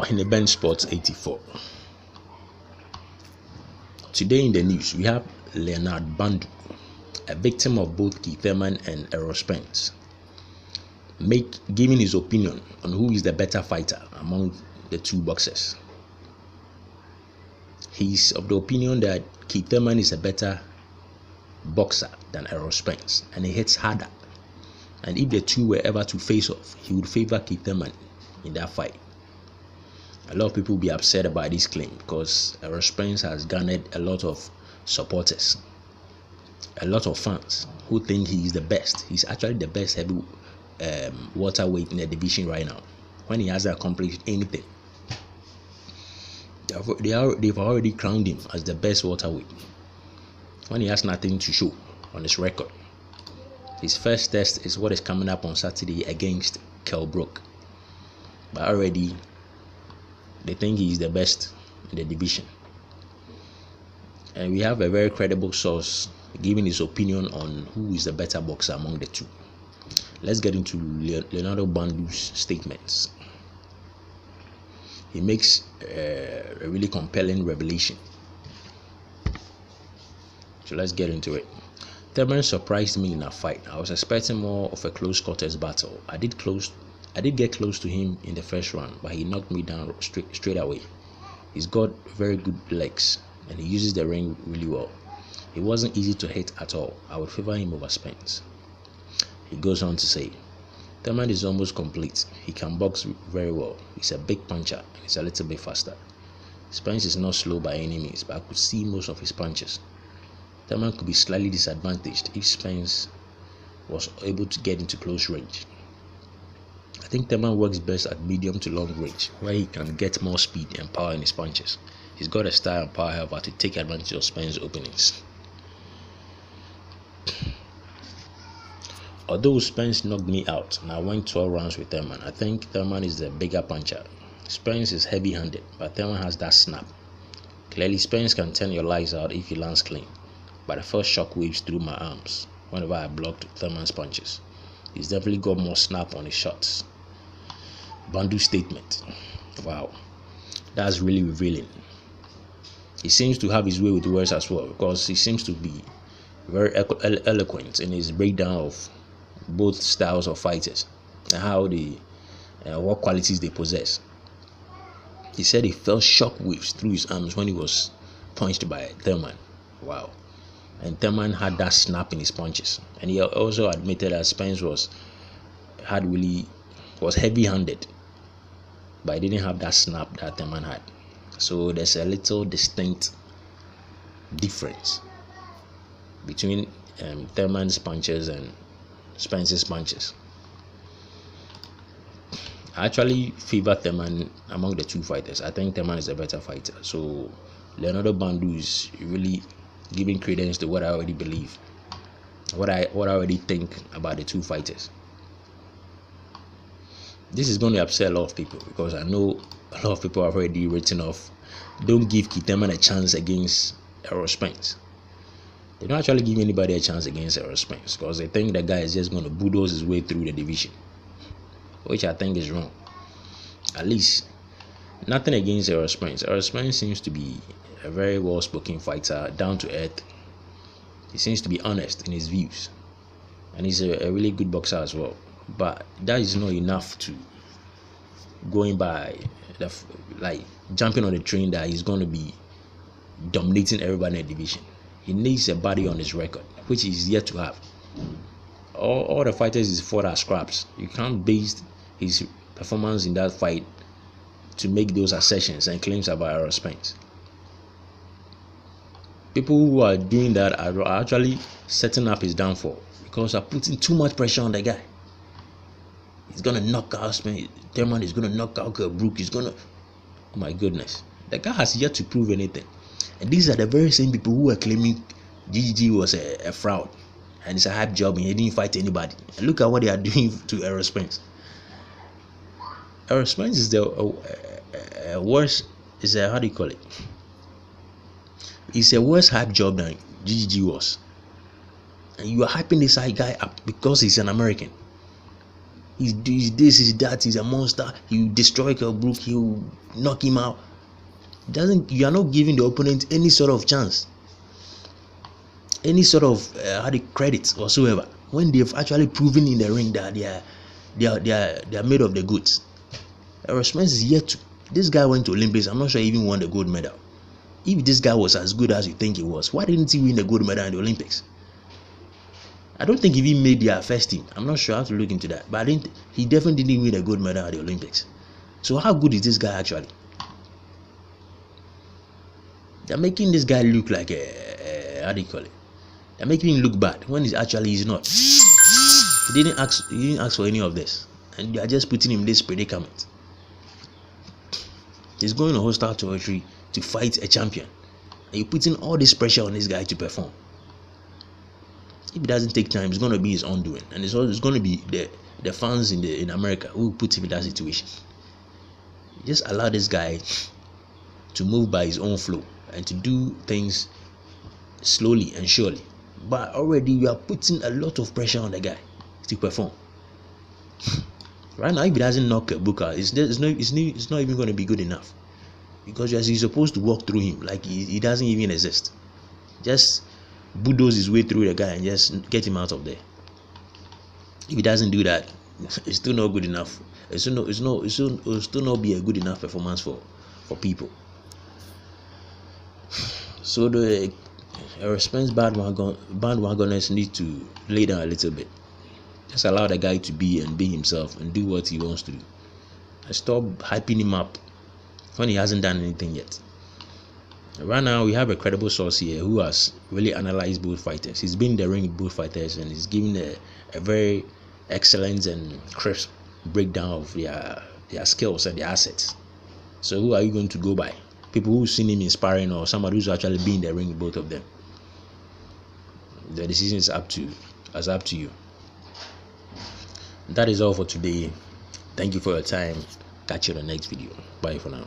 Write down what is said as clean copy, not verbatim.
in the bench Sports 84. Today in the news, we have Leonard Bundu, a victim of both Thurman and Errol Spence, giving his opinion on who is the better fighter among the two boxers. He's of the opinion that Thurman is a better boxer than Errol Spence, and he hits harder. And if the two were ever to face off, he would favor Thurman in that fight. A lot of people will be upset about this claim because Errol Spence has garnered a lot of supporters, a lot of fans who think he is the best. He's actually the best heavy welterweight in the division right now, when he hasn't accomplished anything. They've already crowned him as the best welterweight when he has nothing to show on his record. His first test is what is coming up on Saturday against Kell Brook, but already they think he is the best in the division. And we have a very credible source giving his opinion on who is the better boxer among the two. Let's get into Leonardo Bundu's statements. He makes a really compelling revelation. So let's get into it. Thurman surprised me in a fight. I was expecting more of a close quarters battle. I did get close to him in the first round, but he knocked me down straight away. He's got very good legs and he uses the ring really well. He wasn't easy to hit at all. I would favor him over Spence. He goes on to say, Thurman is almost complete. He can box very well. He's a big puncher and he's a little bit faster. Spence is not slow by any means, but I could see most of his punches. Thurman could be slightly disadvantaged if Spence was able to get into close range. I think Thurman works best at medium to long range, where he can get more speed and power in his punches. He's got a style and power, however, to take advantage of Spence's openings. Although Spence knocked me out and I went 12 rounds with Thurman, I think Thurman is the bigger puncher. Spence is heavy-handed, but Thurman has that snap. Clearly, Spence can turn your lights out if he lands clean, but I felt shockwaves through my arms whenever I blocked Thurman's punches. He's definitely got more snap on his shots. Bundu's statement. Wow, that's really revealing. He seems to have his way with words as well, because he seems to be very eloquent in his breakdown of both styles of fighters and how they what qualities they possess. He said he felt shockwaves through his arms when he was punched by Thurman. Wow. And Thurman had that snap in his punches, and he also admitted that Spence was heavy-handed, but he didn't have that snap that Thurman had. So there's a little distinct difference between Thurman's punches and Spence's punches. I actually favor Thurman among the two fighters. I think Thurman is a better fighter. So Leonardo Bundu is really giving credence to what I already believe, what I already think about the two fighters. This is going to upset a lot of people because I know a lot of people have already written off. Don't give Thurman a chance against Errol Spence. They don't actually give anybody a chance against Errol Spence because they think the guy is just going to bulldoze his way through the division, which I think is wrong. At least, nothing against Errol Spence. Errol Spence seems to be a very well-spoken fighter, down to earth. He seems to be honest in his views, and he's a really good boxer as well. But that is not enough to going by like jumping on the train that he's going to be dominating everybody in the division. He needs a body on his record, which he's yet to have. All the fighters he's fought are scraps. You can't base his performance in that fight to make those assertions and claims about Errol Spence. People who are doing that are actually setting up his downfall because they're putting too much pressure on the guy. He's gonna knock out Spence. Thurman is gonna knock out Brook. He's gonna. Oh my goodness, the guy has yet to prove anything. And these are the very same people who are claiming GGG was a fraud and it's a hype job and he didn't fight anybody. And look at what they are doing to Errol Spence. Errol Spence is the worst. Is a, how do you call it? It's a worse hype job than GGG was. And you are hyping this guy up because he's an American. He's this, he's that, he's a monster. He'll destroy Kell Brook, he'll knock him out. You are not giving the opponent any sort of chance, any sort of credit whatsoever, when they've actually proven in the ring that they are made of the goods. Errol Spence is yet to. This guy went to Olympics. I'm not sure he even won the gold medal. If this guy was as good as you think he was, why didn't he win the gold medal in the Olympics? I don't think he even made their first team. I'm not sure. I have to look into that. But he definitely didn't win a gold medal at the Olympics. So how good is this guy actually? They're making this guy look like how do you call it? They're making him look bad when he's not. He didn't ask for any of this, and they are just putting him in this predicament. He's going to hostile territory to fight a champion, and you're putting all this pressure on this guy to perform. If it doesn't take time, it's going to be his undoing, and it's going to be the fans in America who put him in that situation. Just allow this guy to move by his own flow and to do things slowly and surely. But already you are putting a lot of pressure on the guy to perform. Right now, if he doesn't knock a book out, it's not even going to be good enough, because you're supposed to walk through him like he doesn't even exist. Just bulldoze his way through the guy and just get him out of there. If he doesn't do that, it's still not good enough. It'll still not be a good enough performance for people. So the Errol Spence bandwagoners need to lay down a little bit. Just allow the guy to be himself and do what he wants to do. And stop hyping him up when he hasn't done anything yet. Right now, we have a credible source here who has really analyzed both fighters. He's been in the ring with both fighters, and he's given a very excellent and crisp breakdown of their skills and their assets. So who are you going to go by? People who've seen him inspiring, or somebody who's actually been in the ring with both of them? The decision is up to you. That is all for today. Thank you for your time. Catch you in the next video. Bye for now.